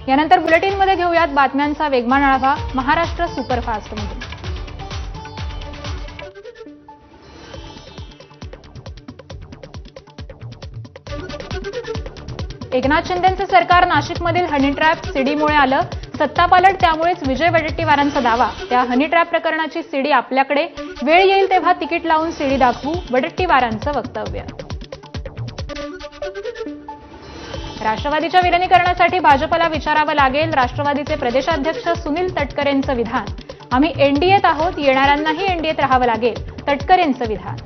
यानंतर बुलेटिनमध्ये घेऊयात बातम्यांचा वेगवान आढावा महाराष्ट्र सुपरफास्टमधून। एकनाथ शिंदेंचे सरकार नाशिकमधील हनी ट्रॅप सीडीमुळे आलं, सत्तापालट त्यामुळेच विजय वडेट्टीवारांचा दावा। त्या हनी ट्रॅप प्रकरणाची सीडी आपल्याकडे, वेळ येईल तेव्हा तिकीट लावून सीडी दाखवू, वडेट्टीवारांचं वक्तव्य। राष्ट्रवादीच्या विलीनीकरणासाठी भाजपला विचारावं लागेल, राष्ट्रवादीचे प्रदेशाध्यक्ष सुनील तटकरेंचं विधान। आम्ही एनडीएत आहोत, येणाऱ्यांनाही एनडीएत राहावं लागेल, तटकरेंचं विधान।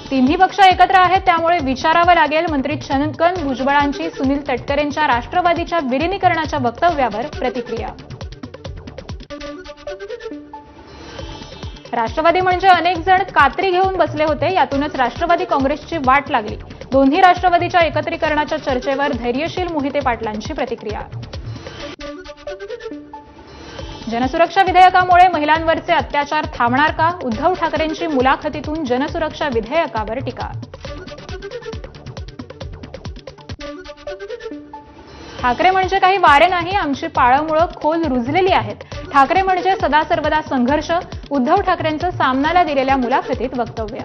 तिन्ही पक्ष एकत्र आहेत त्यामुळे विचारावं लागेल, मंत्री छगन भुजबळांची सुनील तटकरेंच्या राष्ट्रवादीच्या विलीनीकरणाच्या वक्तव्यावर प्रतिक्रिया। राष्ट्रवादी म्हणजे अनेक जण कात्री घेऊन बसले होते, यातूनच राष्ट्रवादी काँग्रेसची वाट लागली। दोन्ही राष्ट्रवादीच्या एकत्रीकरणाच्या चर्चेवर धैर्यशील मोहिते पाटलांची प्रतिक्रिया। जनसुरक्षा विधेयकामुळे महिलांवरचे अत्याचार थांबणार का? उद्धव ठाकरेंची मुलाखतीतून जनसुरक्षा विधेयकावर टीका। ठाकरे म्हणजे काही वारे नाही, आमची पाळंमुळं खोल रुजलेली आहेत। ठाकरे म्हणजे सदा सर्वदा संघर्ष, उद्धव ठाकरेंचं सामनाला दिलेल्या मुलाखतीत वक्तव्य।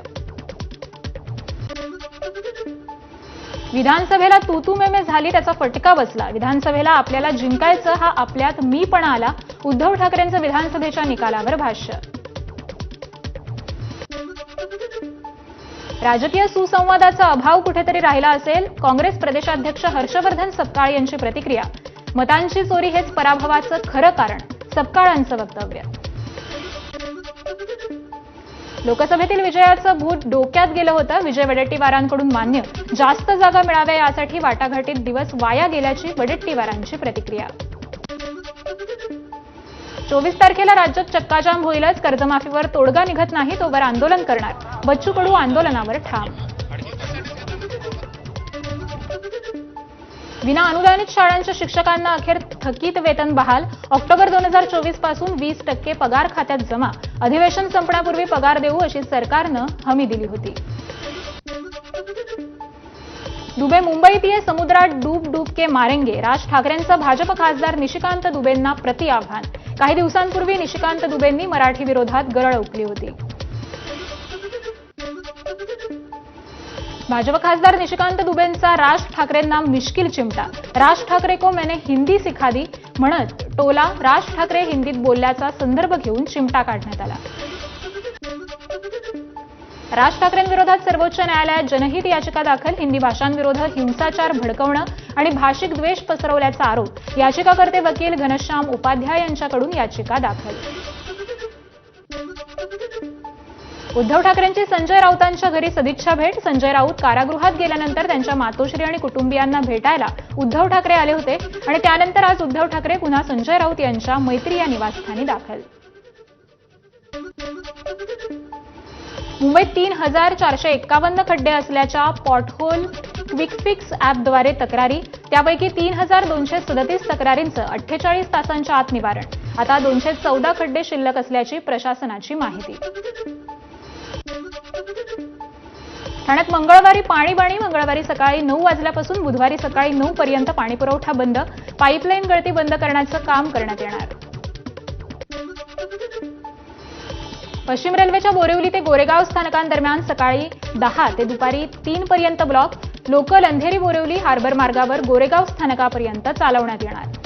विधानसभेला तू मेमे झाली, त्याचा फटका बसला। विधानसभेला आपल्याला जिंकायचं, हा आपल्यात मीपणा आला, उद्धव ठाकरेंचं विधानसभेच्या निकालावर भाष्य। राजकीय सुसंवादाचा अभाव कुठेतरी राहिला असेल, काँग्रेस प्रदेशाध्यक्ष हर्षवर्धन सपकाळ यांची प्रतिक्रिया। मतांची चोरी हेच पराभवाचं खरं कारण, सपकाळांचं वक्तव्य। लोकसभेतील विजयाचं भूत डोक्यात गेलं होतं, विजय वडेट्टीवारांकडून मान्य। जास्त जागा मिळाव्या यासाठी वाटाघाटीत दिवस वाया गेल्याची वडेट्टीवारांची प्रतिक्रिया। 24 तारखेला राज्यात चक्काजाम होईलच, कर्जमाफीवर तोडगा निघत नाही तोवर आंदोलन करणार, बच्चू कडू आंदोलनावर ठाम। विना अनुदानित शाळांच्या शिक्षकांना अखेर थकीत वेतन बहाल, ऑक्टोबर 2024 पासून 20% पगार खात्यात जमा। अधिवेशन संपण्यापूर्वी पगार देऊ अशी सरकारनं हमी दिली होती। दुबे मुंबईत ये, समुद्रात डूब के मारेंगे, राज ठाकरेंचं भाजप खासदार निशिकांत दुबेंना प्रति आव्हान। काही दिवसांपूर्वी निशिकांत दुबेंनी मराठी विरोधात गरळ ओकली होती। भाजप खासदार निशिकांत दुबेंचा राज ठाकरेंना मिश्किल चिमटा। राज ठाकरे को मैंने हिंदी सिखा दी म्हणत टोला राज ठाकरे हिंदीत बोलल्याचा संदर्भ घेऊन चिमटा काढण्यात आला। राज ठाकरेंविरोधात सर्वोच्च न्यायालयात जनहित याचिका दाखल, हिंदी भाषांविरोधात हिंसाचार भडकवणं आणि भाषिक द्वेष पसरवल्याचा आरोप, याचिकाकर्ते वकील घनश्याम उपाध्याय यांच्याकडून याचिका दाखल। उद्धव ठाकरेंची संजय राऊतांच्या घरी सदिच्छा भेट, संजय राऊत कारागृहात गेल्यानंतर त्यांच्या मातोश्री आणि कुटुंबियांना भेटायला उद्धव ठाकरे आले होते आणि त्यानंतर आज उद्धव ठाकरे पुन्हा संजय राऊत यांच्या मैत्री या निवासस्थानी दाखल। मुंबईत 3451 खड्डे असल्याच्या पॉटहोल क्विकफिक्स ॲपद्वारे तक्रारी, त्यापैकी 3237 तक्रारींचं 48 तासांच्या आत निवारण। आता 214 खड्डे शिल्लक असल्याची प्रशासनाची माहिती। ठाण्यात मंगळवारी पाणीबाणी, मंगळवारी सकाळी 9 वाजल्यापासून बुधवारी सकाळी 9 पर्यंत पाणीपुरवठा बंद, पाईपलाईन गळती बंद करण्याचं काम करण्यात येणार। पश्चिम रेल्वेच्या बोरिवली ते गोरेगाव स्थानकांदरम्यान सकाळी 10 ते दुपारी 3 पर्यंत block, local Andheri Borivali harbour मार्गावर गोरेगाव स्थानकापर्यंत चालवण्यात येणार।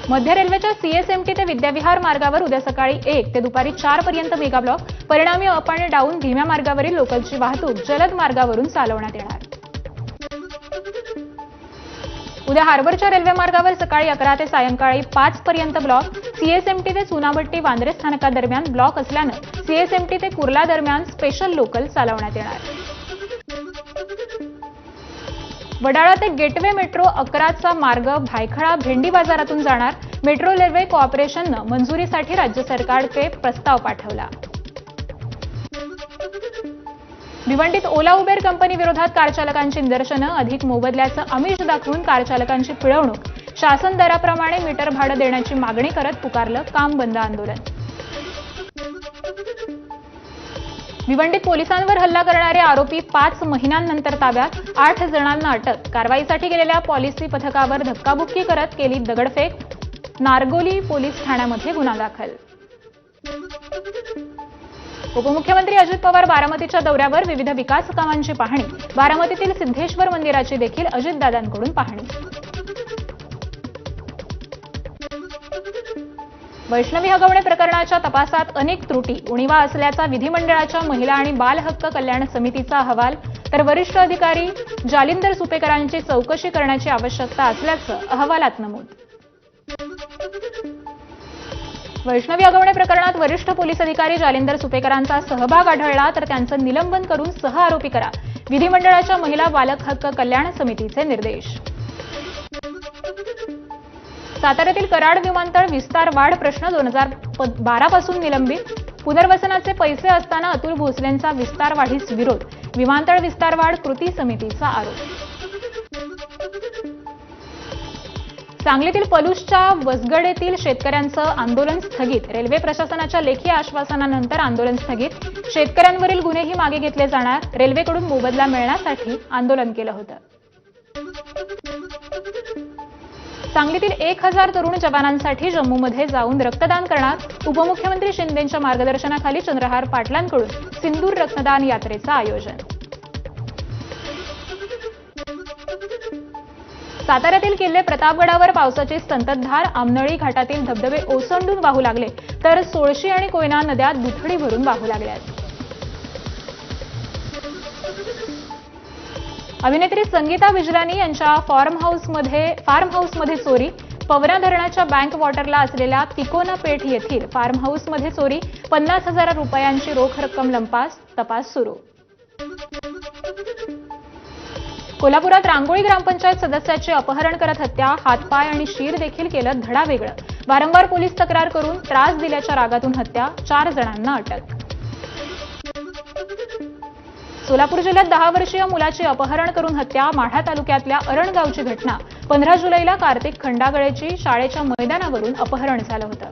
मध्य रेल्वेच्या सीएसएमटी ते विद्याविहार मार्गावर उद्या सकाळी 1 ते दुपारी 4 पर्यंत मेगा ब्लॉक, परिणामी अप आणि डाऊन धीम्या मार्गावरील लोकलची वाहतूक जलद मार्गावरून चालवण्यात येणार। उद्या हार्बरच्या रेल्वे मार्गावर सकाळी 11 ते सायंकाळी 5 पर्यंत ब्लॉक, सीएसएमटी ते चुनाभट्टी वांद्रे स्थानकादरम्यान ब्लॉक असल्यानं सीएसएमटी ते कुर्ला दरम्यान स्पेशल लोकल चालवण्यात येणार। वडाळा ते गेटवे मेट्रो 11चा मार्ग भायखळा भेंडी बाजारातून जाणार, मेट्रो रेल्वे कॉर्पोरेशननं मंजुरीसाठी राज्य सरकारचे प्रस्ताव पाठवला। भिवंडीत ओला उबेर कंपनी विरोधात कारचालकांची निदर्शनं, अधिक मोबदल्याचं आमिष दाखवून कारचालकांची पिळवणूक, शासन दराप्रमाणे मीटर भाडं देण्याची मागणी करत पुकारलं काम बंद आंदोलन। भिवंडीत पोलिसांवर हल्ला करणारे आरोपी 5 महिन्यांनंतर ताब्यात, 8 जणांना अटक. कारवाईसाठी गेलेल्या पॉलिसी पथकावर धक्काबुक्की करत केली दगडफेक. नारगोली पोलीस ठाण्यामध्ये गुन्हा दाखल. उपमुख्यमंत्री अजित पवार बारामतीच्या दौऱ्यावर. विविध विकास कामांची पाहणी. बारामतीतील सिद्धेश्वर मंदिराची देखील अजितदादांकडून पाहणी. वैष्णवी हगवणे प्रकरणाच्या तपासात अनेक त्रुटी, उणिवा असल्याचा विधिमंडळाच्या महिला आणि बाल हक्क कल्याण समितीचा अहवाल. तर वरिष्ठ अधिकारी जालिंदर सुपेकरांची चौकशी करण्याची आवश्यकता असल्याचं अहवालात नमूद. वैष्णवी हगवणे प्रकरणात वरिष्ठ पोलीस अधिकारी जालिंदर सुपेकरांचा सहभाग आढळला तर त्यांचं निलंबन करून सहआरोपी करा. विधिमंडळाच्या महिला बालक हक्क कल्याण समितीचे निर्देश. साताऱ्यातील कराड विमानतळ विस्तार वाढ प्रश्न 2012 पासून निलंबित. पुनर्वसनाचे पैसे असताना अतुल भोसलेंचा विस्तार वाढीस विरोध. विमानतळ विस्तार वाढ कृती समितीचा आरोप. सांगलीतील पलूसच्या वसगडेतील शेतकऱ्यांचं आंदोलन स्थगित. रेल्वे प्रशासनाच्या लेखी आश्वासनानंतर आंदोलन स्थगित. शेतकऱ्यांवरील गुन्हेही मागे घेतले जाणार. रेल्वेकडून मोबदला मिळण्यासाठी आंदोलन केलं होतं. सांगलीतील 1000 तरुण जवानांसाठी जम्मूमध्ये जाऊन रक्तदान करणार. उपमुख्यमंत्री शिंदेंच्या मार्गदर्शनाखाली चंद्रहार पाटलांकडून सिंदूर रक्तदान यात्रेचं आयोजन. साताऱ्यातील किल्ले प्रतापगडावर पावसाची संततधार. आमनळी घाटातील धबधबे ओसंडून वाहू लागले तर सोळशी आणि कोयना नद्या दुथडी भरून वाहू लागल्यात. अभिनेत्री संगीता बिजलानी यांच्या फार्म हाऊसमध्ये चोरी. पवना धरणाच्या बँक वॉटरला असलेल्या तिकोना पेठ येथील फार्म हाऊसमध्ये चोरी. 50,000 रुपयांची रोख रक्कम लंपास. तपास सुरू. कोल्हापुरात रांगोळी ग्रामपंचायत सदस्याचे अपहरण करत हत्या. हातपाय आणि शीर देखील केलं धडावेगळं. वारंवार पोलीस तक्रार करून त्रास दिल्याच्या रागातून हत्या. 4 जणांना अटक. सोलापूर जिल्ह्यात 10 वर्षीय मुलाची अपहरण करून हत्या. माढा तालुक्यातल्या अरण गावची घटना. 15 जुलैला कार्तिक खंडागळेची शाळेच्या मैदानावरून अपहरण झालं होतं.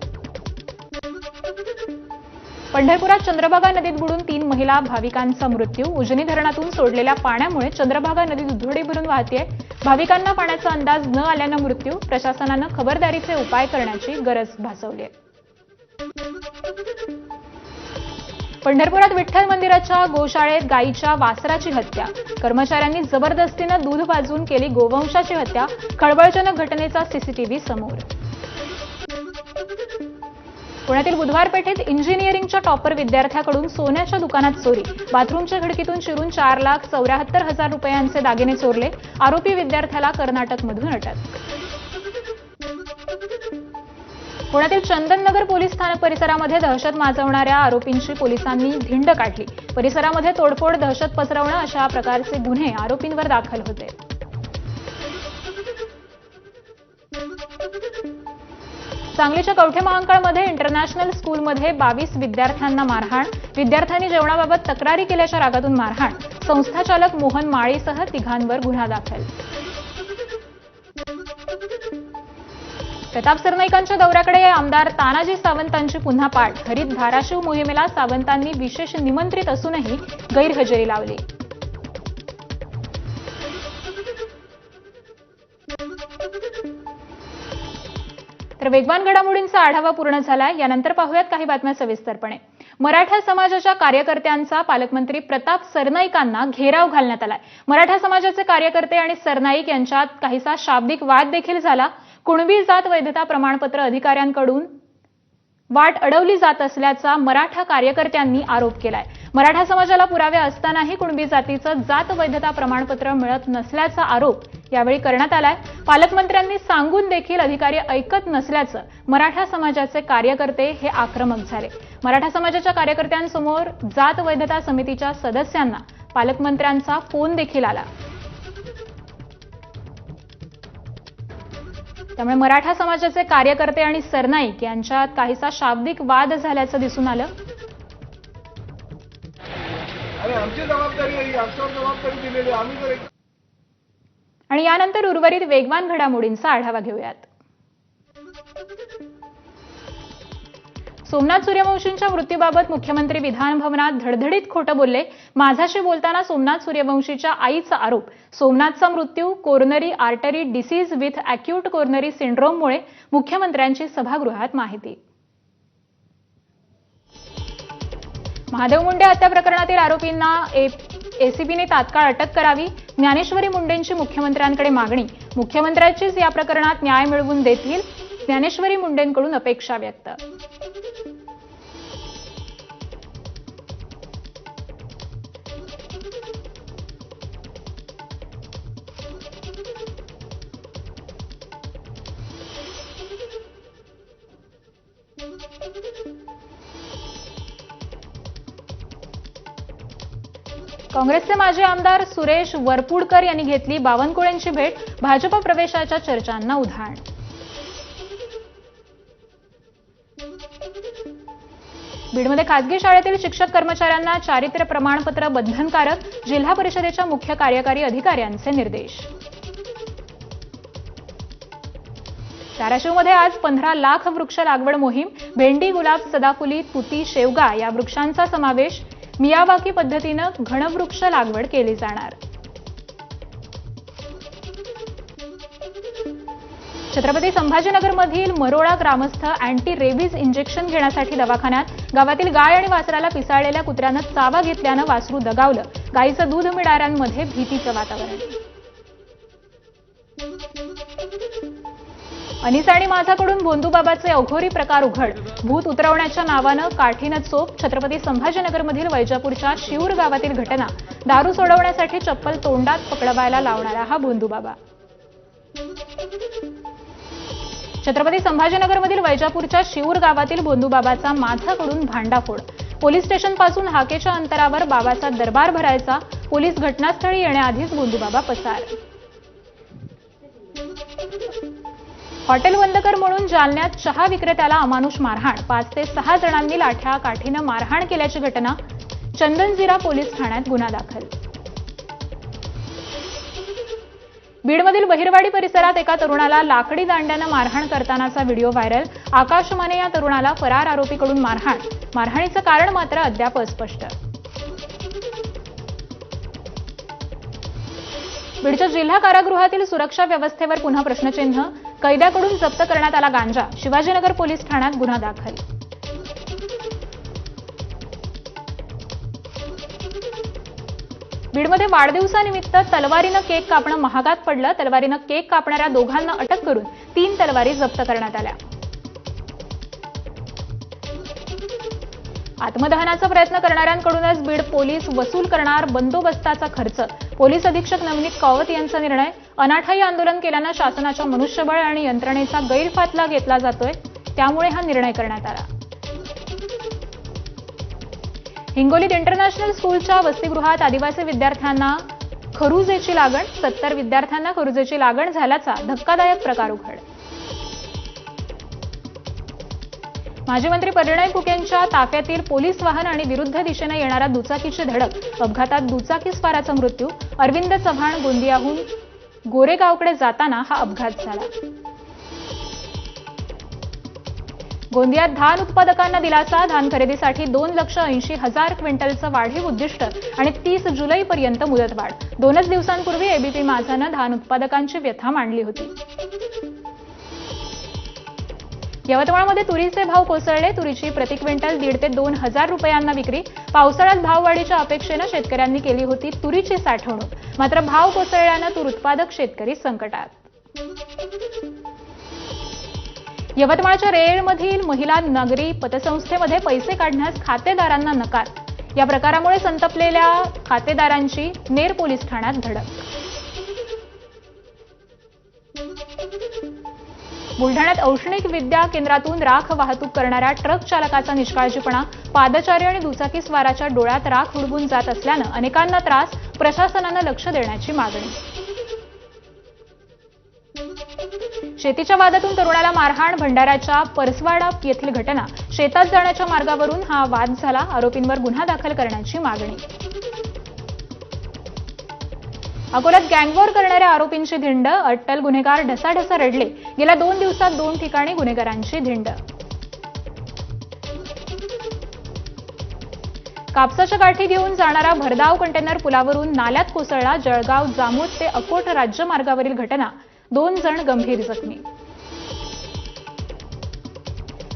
पंढरपुरात चंद्रभागा नदीत बुडून 3 महिला भाविकांचा मृत्यू. उजनी धरणातून सोडलेल्या पाण्यामुळे चंद्रभागा नदी दुथडी भरून वाहतेय. भाविकांना पाण्याचा अंदाज न आल्यानं मृत्यू. प्रशासनानं खबरदारीचे उपाय करण्याची गरज भासवली आहे. पंढरपुरात विठ्ठल मंदिराच्या गोशाळेत गायीच्या वासराची हत्या. कर्मचाऱ्यांनी जबरदस्तीनं दूध पाजून केली गोवंशाची हत्या. खळबळजनक घटनेचा सीसीटीव्ही समोर. पुण्यातील बुधवार पेठेत इंजिनिअरिंगच्या टॉपर विद्यार्थ्याकडून सोन्याच्या दुकानात चोरी. बाथरूमच्या खिडकीतून शिरून 4,74,000 रुपयांचे दागिने चोरले. आरोपी विद्यार्थ्याला कर्नाटकमधून अटक. पुण्यातील चंदननगर पोलीस स्थानक परिसरामध्ये दहशत माजवणाऱ्या आरोपींची पोलिसांनी धिंड काढली. परिसरामध्ये तोडफोड, दहशत पसरवणं अशा प्रकारचे गुन्हे आरोपींवर दाखल होते. सांगलीच्या कवठे महांकाळमध्ये इंटरनॅशनल स्कूलमध्ये 22 विद्यार्थ्यांना मारहाण. विद्यार्थ्यांनी जेवणाबाबत तक्रारी केल्याच्या रागातून मारहाण. संस्थाचालक मोहन माळीसह 3घांवर गुन्हा दाखल. प्रताप सरनाईकांच्या दौऱ्याकडे आमदार तानाजी सावंतांची पुन्हा पाठ. हरित धाराशिव मोहिमेला सावंतांनी विशेष निमंत्रित असूनही गैरहजेरी लावली. तर वेगवान घडामोडींचा आढावा पूर्ण झालाय. यानंतर पाहूयात काही बातम्या सविस्तरपणे. मराठा समाजाच्या कार्यकर्त्यांचा पालकमंत्री प्रताप सरनाईकांना घेराव घालण्यात आलाय. मराठा समाजाचे कार्यकर्ते आणि सरनाईक यांच्यात काहीसा शाब्दिक वाद देखील झाला. कुणबी जात वैधता प्रमाणपत्र अधिकाऱ्यांकडून वाट अडवली जात असल्याचा मराठा कार्यकर्त्यांनी आरोप केलाय. मराठा समाजाला पुरावे असतानाही कुणबी जातीचं जात वैधता प्रमाणपत्र मिळत नसल्याचा आरोप यावेळी करण्यात आलाय. पालकमंत्र्यांनी सांगून देखील अधिकारी ऐकत नसल्याचं मराठा समाजाचे कार्यकर्ते हे आक्रमक झाले. मराठा समाजाच्या कार्यकर्त्यांसमोर जात वैधता समितीच्या सदस्यांना पालकमंत्र्यांचा फोन देखील आला. त्यामुळे मराठा समाजाचे कार्यकर्ते आणि सरनाईक यांच्यात काहीसा शाब्दिक वाद झाल्याचं दिसून आलं. आणि यानंतर उर्वरित वेगवान घडामोडींचा आढावा घेऊयात. सोमनाथ सूर्यवंशींच्या मृत्यूबाबत मुख्यमंत्री विधान भवनात धडधडीत खोटं बोलले. माझाशी बोलताना सोमनाथ सूर्यवंशीच्या आईचा आरोप, सोमनाथचा मृत्यू coronary artery disease with acute coronary सिंड्रोममुळे. मुख्यमंत्र्यांची सभागृहात माहिती. महादेव मुंडे हत्या प्रकरणातील आरोपींना एसीबीने तात्काळ अटक करावी. ज्ञानेश्वरी मुंडेंची मुख्यमंत्र्यांकडे मागणी. मुख्यमंत्र्यांचीच या प्रकरणात न्याय मिळवून देतील, ज्ञानेश्वरी मुंडेंकडून अपेक्षा व्यक्त. काँग्रेसचे माजी आमदार सुरेश वरपुडकर यांनी घेतली बावनकुळेंची भेट. भाजप प्रवेशाच्या चर्चांना उधाण. बीडमध्ये खासगी शाळेतील शिक्षक कर्मचाऱ्यांना चारित्र्य प्रमाणपत्र बंधनकारक. जिल्हा परिषदेच्या मुख्य कार्यकारी अधिकाऱ्यांचे निर्देश. धाराशिवमध्ये आज 15 लाख वृक्ष लागवड मोहीम. भेंडी, गुलाब, सदाफुली, तुती, शेवगा या वृक्षांचा समावेश. मियावाकी पद्धतीनं घनवृक्ष लागवड केली जाणार. छत्रपती संभाजीनगरमधील मरोळा ग्रामस्थ अँटी रेबीज इंजेक्शन घेण्यासाठी दवाखान्यात. गावातील गाय आणि वासराला पिसाळलेल्या कुत्र्यानं चावा घेतल्यानं वासरू दगावलं. गायीचं दूध मिळणाऱ्यांमध्ये भीतीचं वातावरण. अनिसा आणि माझाकडून भोंदूबाबाचे अघोरी प्रकार उघड. भूत उतरवण्याच्या नावानं काठीनं चोप. छत्रपती संभाजीनगरमधील वैजापूरच्या शिऊर गावातील घटना. दारू सोडवण्यासाठी चप्पल तोंडात पकडवायला लावणारा हा भोंदूबाबा. छत्रपती संभाजीनगरमधील वैजापूरच्या शिऊर गावातील भोंदूबाबाचा माझाकडून भांडाफोड. पोलीस स्टेशनपासून हाकेच्या अंतरावर बाबाचा दरबार भरायचा. पोलीस घटनास्थळी येण्याआधीच भोंदूबाबा पसार. हॉटेल बंद कर म्हणून जालन्यात चहा विक्रेत्याला अमानुष मारहाण. 5 ते 6 जणांनी लाठ्या काठीनं मारहाण केल्याची घटना. चंदनजीरा पोलीस ठाण्यात गुन्हा दाखल. बीडमधील बहिरवाडी परिसरात एका तरुणाला लाकडी दांड्यानं मारहाण करतानाचा व्हिडिओ व्हायरल. आकाश माने या तरुणाला फरार आरोपीकडून मारहाण. मारहाणीचं कारण मात्र अद्याप अस्पष्ट. बीडच्या जिल्हा कारागृहातील सुरक्षा व्यवस्थेवर पुन्हा प्रश्नचिन्ह. कैद्याकडून जप्त करण्यात आला गांजा. शिवाजीनगर पोलीस ठाण्यात गुन्हा दाखल. बीडमध्ये वाढदिवसानिमित्त तलवारीनं केक कापणं महागात पडलं. तलवारीनं केक कापणाऱ्या दोघांना अटक करून 3 तलवारी जप्त करण्यात आल्या. आत्मदहनाचा प्रयत्न करणाऱ्यांकडूनच बीड पोलीस वसूल करणार बंदोबस्ताचा खर्च. पोलीस अधीक्षक नवनीत कावत यांचा निर्णय. अनाठायी आंदोलन केल्यानं शासनाच्या मनुष्यबळ आणि यंत्रणेचा गैरफायदा घेतला जातोय, त्यामुळे हा निर्णय करण्यात आला. हिंगोलीत इंटरनॅशनल स्कूलच्या वसतिगृहात आदिवासी विद्यार्थ्यांना खरुजेची लागण. 70 विद्यार्थ्यांना खरुजेची लागण झाल्याचा धक्कादायक प्रकार उघड. माजी मंत्री परिणय फुकेंच्या ताफ्यातील पोलीस वाहन आणि विरुद्ध दिशेने येणाऱ्या दुचाकीची धडक. अपघातात दुचाकीस्वाराचा मृत्यू. अरविंद चव्हाण गोंदियाहून गोरेगावकडे जाताना हा अपघात झाला. गोंदियात धान उत्पादकांना दिलासा. धान खरेदीसाठी 2,80,000 क्विंटलचं वाढीव उद्दिष्ट आणि 30 जुलैपर्यंत मुदतवाढ. 2च दिवसांपूर्वी एबीपी माझानं धान उत्पादकांची व्यथा मांडली होती. यवतमाळमध्ये तुरीचे भाव कोसळले. तुरीची प्रति क्विंटल 1,500 ते 2,000 रुपयांना विक्री. पावसाळ्यात भाववाढीच्या अपेक्षेनं शेतकऱ्यांनी केली होती तुरीची साठवणूक. मात्र भाव कोसळल्यानं तूर उत्पादक शेतकरी संकटात. यवतमाळच्या रेळमधील महिला नगरी पतसंस्थेमध्ये पैसे काढण्यास खातेदारांना नकार. या प्रकारामुळे संतपलेल्या खातेदारांची नेर पोलीस ठाण्यात धडक. बुलढाण्यात औष्णिक विद्या केंद्रातून राख वाहतूक करणाऱ्या ट्रक चालकाचा निष्काळजीपणा. पादचारी आणि दुचाकीस्वाराच्या डोळ्यात राख उडवून जात असल्यानं अनेकांना त्रास. प्रशासनानं लक्ष देण्याची मागणी. शेतीच्या वादातून तरुणाला मारहाण. भंडाऱ्याच्या परसवाडा येथील घटना. शेतात जाण्याच्या मार्गावरून हा वाद झाला. आरोपींवर गुन्हा दाखल करण्याची मागणी. अकोल्यात गँगवॉर करणाऱ्या आरोपींची धिंड. अट्टल गुन्हेगार ढसाढसा रडले. गेल्या 2 दिवसात 2 ठिकाणी गुन्हेगारांची धिंड. कापसाच्या गाठी घेऊन जाणारा भरधाव कंटेनर पुलावरून नाल्यात कोसळला. जळगाव जामोद ते अकोट राज्यमार्गावरील घटना. 2 जण गंभीर जखमी.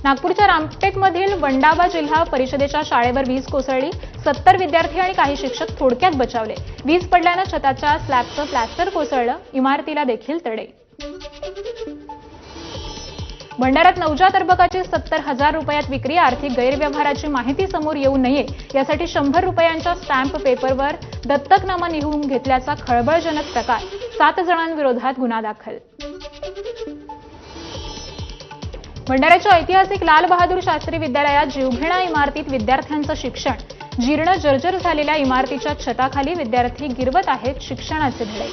नागपूरच्या रामटेकमधील वंडाबा जिल्हा परिषदेच्या शाळेवर वीज कोसळली. 70 विद्यार्थी आणि काही शिक्षक थोडक्यात बचावले. वीज पडल्यानं छताच्या स्लॅबचं प्लॅस्टर कोसळलं. इमारतीला देखील तडे. भंडाऱ्यात नवजात अर्भकाची 70,000 रुपयात विक्री. आर्थिक गैरव्यवहाराची माहिती समोर येऊ नये यासाठी 100 रुपयांच्या स्टॅम्प पेपरवर दत्तकनामा लिहून घेतल्याचा खळबळजनक प्रकार. 7 जणांविरोधात गुन्हा दाखल. भंडाऱ्याच्या ऐतिहासिक लाल बहादूर शास्त्री विद्यालयात जीवघेण्या इमारतीत विद्यार्थ्यांचं शिक्षण. जीर्ण जर्जर झालेल्या इमारतीच्या छताखाली विद्यार्थी गिरवत आहेत शिक्षणाचे धडे.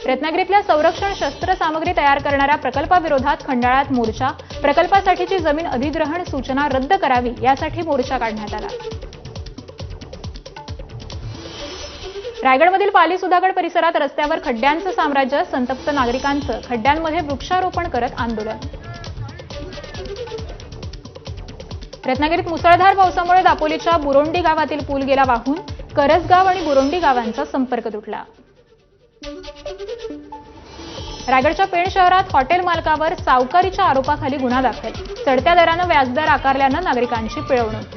रत्नागिरीतल्या संरक्षण शस्त्रसामग्री तयार करणाऱ्या प्रकल्पाविरोधात खंडाळ्यात मोर्चा. प्रकल्पासाठीची जमीन अधिग्रहण सूचना रद्द करावी यासाठी मोर्चा काढण्यात आला. रायगडमधील पाली सुधागड परिसरात रस्त्यावर खड्ड्यांचं साम्राज्य. संतप्त नागरिकांचं खड्ड्यांमध्ये वृक्षारोपण करत आंदोलन. रत्नागिरीत मुसळधार पावसामुळे दापोलीच्या बुरोंडी गावातील पूल गेला वाहून. करसगाव आणि बुरोंडी गावांचा संपर्क तुटला. रायगडच्या पेण शहरात हॉटेल मालकावर सावकारीच्या आरोपाखाली गुन्हा दाखल. चढत्या दरानं व्याजदर आकारल्यानं नागरिकांची पिळवणूक.